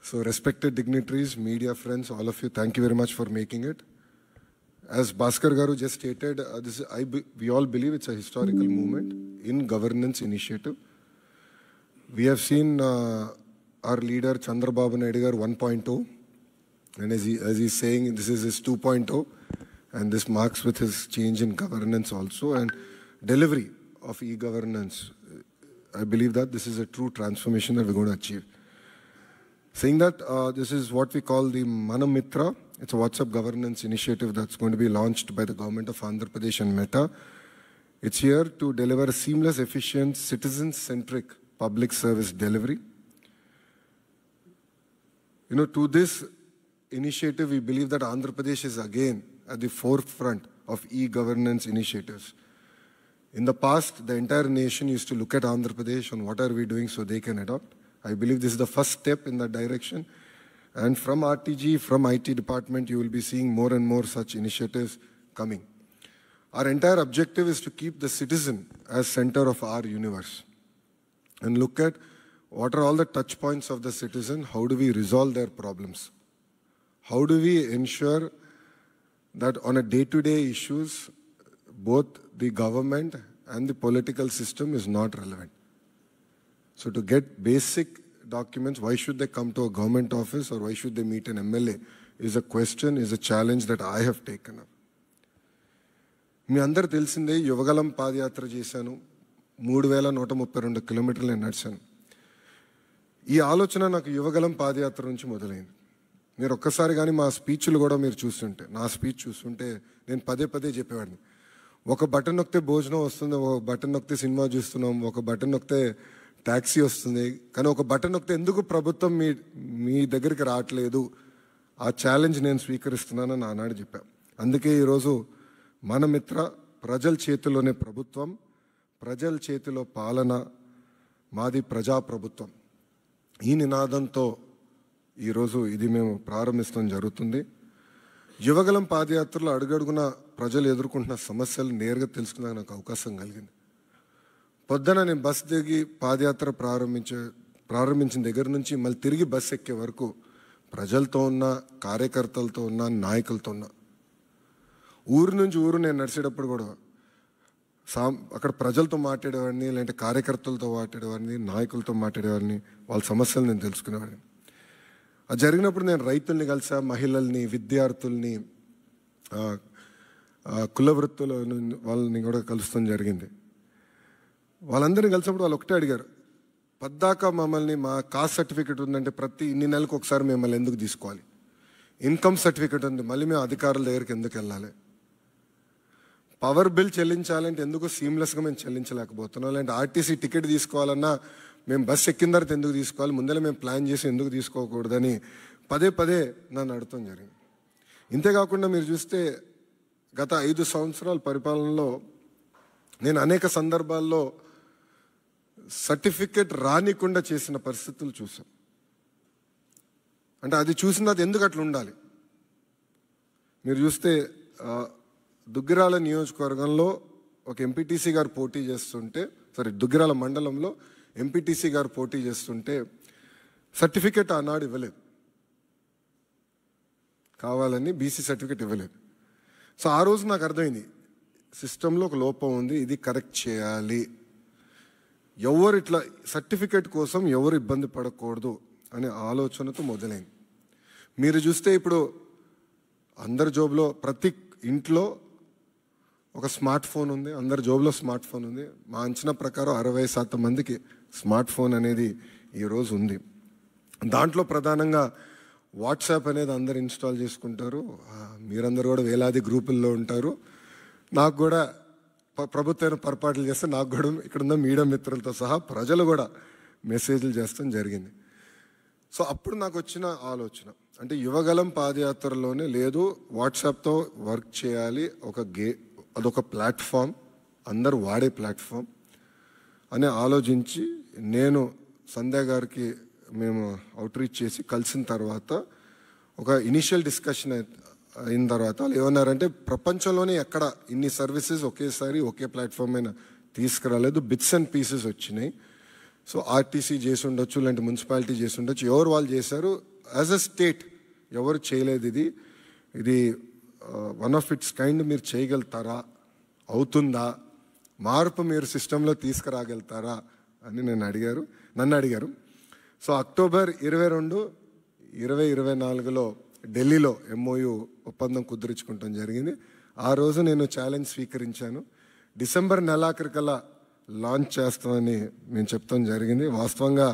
So respected dignitaries, media friends, all of you, thank you very much for making it. As Bhaskar Garu just stated, we all believe it's a historical movement in governance initiative. We have seen our leader Chandrababu Naidu Garu 1.0, and as he's saying, this is his 2.0, and this marks with his change in governance also and delivery of e-governance. I believe that this is a true transformation that we're going to achieve. Saying that, this is what we call the Manamitra. It's a WhatsApp governance initiative that's going to be launched by the government of Andhra Pradesh and Meta. It's here to deliver a seamless, efficient, citizen-centric public service delivery. You know, to this initiative, we believe that Andhra Pradesh is again at the forefront of e-governance initiatives. In the past, the entire nation used to look at Andhra Pradesh on what are we doing so they can adopt. I believe this is the first step in that direction. And from RTG, from IT department, you will be seeing more and more such initiatives coming. Our entire objective is to keep the citizen as center of our universe and look at what are all the touch points of the citizen, how do we resolve their problems? How do we ensure that on a day-to-day issues, both the government and the political system is not relevant? So to get basic documents, why should they come to a government office or why should they meet an MLA is a question, is a challenge that I have taken up. మీ అందరు తెలిసిందే యువగలం పాదయాత్ర చేశాను, 3132 కిలోమీటర్లు నేను నడిచాను. ఈ ఆలోచన నాకు యువగలం పాదయాత్ర నుంచి మొదలైంది. మీరు ఒక్కసారి కానీ మా స్పీచ్లు కూడా మీరు చూస్తుంటే, నా స్పీచ్ చూస్తుంటే నేను పదే పదే చెప్పేవాడిని. ఒక బటన్ నొక్కితే భోజనం వస్తుంది, ఒక బటన్ నొక్కితే సినిమా చూస్తున్నాం, ఒక బటన్ నొక్కితే ట్యాక్సీ వస్తుంది, కానీ ఒక బటన్ నొక్కితే ఎందుకు ప్రభుత్వం మీ దగ్గరికి రావట్లేదు, ఆ ఛాలెంజ్ నేను స్వీకరిస్తున్నానని ఆనాడు చెప్పాను. అందుకే ఈరోజు మన మిత్ర, ప్రజల చేతిలోనే ప్రభుత్వం, ప్రజల చేతిలో పాలన, మాది ప్రజాప్రభుత్వం, ఈ నినాదంతో ఈరోజు ఇది మేము ప్రారంభించడం జరుగుతుంది. యువగలం పాదయాత్రలో అడుగడుగున ప్రజలు ఎదుర్కొంటున్న సమస్యలు నేరుగా తెలుసుకునే నాకు అవకాశం కలిగింది. పొద్దున నేను బస్ దిగి పాదయాత్ర ప్రారంభించిన దగ్గర నుంచి మళ్ళీ తిరిగి బస్ ఎక్కే వరకు ప్రజలతో ఉన్న, కార్యకర్తలతో ఉన్న, నాయకులతో ఉన్న, ఊరు నుంచి ఊరు నేను నడిచేటప్పుడు కూడా అక్కడ ప్రజలతో మాట్లాడేవాడిని, లేదంటే కార్యకర్తలతో మాట్లాడేవాడిని, నాయకులతో మాట్లాడేవాడిని, వాళ్ళ సమస్యలు నేను తెలుసుకునేవాడిని. అది జరిగినప్పుడు నేను రైతుల్ని కలిసా, మహిళల్ని, విద్యార్థుల్ని, కుల వృత్తుల వాళ్ళని కూడా కలుస్తాం జరిగింది. వాళ్ళందరినీ కలిసినప్పుడు వాళ్ళు ఒకటే అడిగారు, పద్దాకా మమ్మల్ని మా కాస్ట్ సర్టిఫికేట్ ఉందంటే ప్రతి ఇన్ని నెలలకు ఒకసారి మిమ్మల్ని ఎందుకు తీసుకోవాలి, ఇన్కమ్ సర్టిఫికేట్ ఉంది మళ్ళీ మేము అధికారుల దగ్గరికి ఎందుకు వెళ్ళాలి, పవర్ బిల్ చెల్లించాలంటే ఎందుకు సీమ్లెస్గా మేము చెల్లించలేకపోతున్నాం, లేదంటే ఆర్టీసీ టికెట్ తీసుకోవాలన్నా మేము బస్సు ఎక్కిన తర్వాత ఎందుకు తీసుకోవాలి, ముందర మేము ప్లాన్ చేసి ఎందుకు తీసుకోకూడదని పదే పదే నన్ను అడగటం జరిగింది. ఇంతేకాకుండా మీరు చూస్తే గత 5 సంవత్సరాల పరిపాలనలో నేను అనేక సందర్భాల్లో సర్టిఫికెట్ రానికుండా చేసిన పరిస్థితులు చూసాం. అంటే అది చూసిన తర్వాత ఎందుకు అట్లా ఉండాలి? మీరు చూస్తే దుగ్గిరాల నియోజకవర్గంలో ఒక ఎంపీటీసీ గారు పోటీ చేస్తుంటే, దుగ్గిరాల మండలంలో ఎంపీటీసీ గారు పోటీ చేస్తుంటే సర్టిఫికెట్ ఆనాడు ఇవ్వలేదు, కావాలని బీసీ సర్టిఫికెట్ ఇవ్వలేదు. సో ఆ రోజు నాకు అర్థమైంది, సిస్టంలో ఒక లోపం ఉంది, ఇది కరెక్ట్ చేయాలి, ఎవరు ఇట్లా సర్టిఫికెట్ కోసం ఎవరు ఇబ్బంది పడకూడదు అనే ఆలోచనతో మొదలైంది. మీరు చూస్తే ఇప్పుడు అందరి జోబులో, ప్రతి ఇంట్లో ఒక స్మార్ట్ ఫోన్ ఉంది, అందరి జోబులో స్మార్ట్ ఫోన్ ఉంది. మా అంచనా ప్రకారం 60% మందికి స్మార్ట్ ఫోన్ అనేది ఈరోజు ఉంది. దాంట్లో ప్రధానంగా వాట్సాప్ అనేది అందరు ఇన్స్టాల్ చేసుకుంటారు. మీరందరూ కూడా వేలాది గ్రూపుల్లో ఉంటారు. నాకు కూడా ప్రభుత్వం పొరపాట్లు చేస్తే నాకు కూడా ఇక్కడున్న మీడియా మిత్రులతో సహా ప్రజలు కూడా మెసేజ్లు చేస్తాం జరిగింది. సో అప్పుడు నాకు వచ్చిన ఆలోచన, అంటే యువగలం పాదయాత్రలోనే లేదు, వాట్సాప్తో వర్క్ చేయాలి, అదొక ప్లాట్ఫామ్, అందరూ వాడే ప్లాట్ఫామ్ అని ఆలోచించి నేను సంధ్య గారికి మేము అవుట్రీచ్ చేసి కలిసిన తర్వాత ఒక ఇనిషియల్ డిస్కషన్ అయిన తర్వాత వాళ్ళు ఏమన్నారంటే, ప్రపంచంలోనే ఎక్కడ ఇన్ని సర్వీసెస్ ఒకేసారి ఒకే ప్లాట్ఫామ్ అయినా తీసుకురాలేదు, బిట్స్ అండ్ పీసెస్ వచ్చినాయి. సో ఆర్టీసీ చేసి ఉండొచ్చు, లేదంటే మున్సిపాలిటీ చేసి ఉండొచ్చు, ఎవరు వాళ్ళు చేశారు, యాజ్ అ స్టేట్ ఎవరు చేయలేదు ఇది వన్ ఆఫ్ ఇట్స్ కైండ్. మీరు చేయగలుగుతారా, అవుతుందా, మార్పు మీరు సిస్టంలో తీసుకురాగలుగుతారా అని నన్ను అడిగారు. సో అక్టోబర్ 22, 2024లో ఢిల్లీలో MOU ఒప్పందం కుదుర్చుకుంటాం జరిగింది. ఆ రోజు నేను ఛాలెంజ్ స్వీకరించాను. డిసెంబర్ నెలాఖరికల్లా లాంచ్ చేస్తామని మేము చెప్తాం జరిగింది. వాస్తవంగా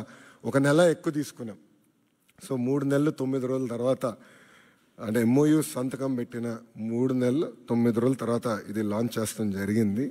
1 నెల ఎక్కువ తీసుకున్నాం. సో 3 నెలలు 9 రోజుల తర్వాత, అంటే MOU సంతకం పెట్టిన 3 నెలలు 9 రోజుల తర్వాత ఇది లాంచ్ చేస్తాం జరిగింది.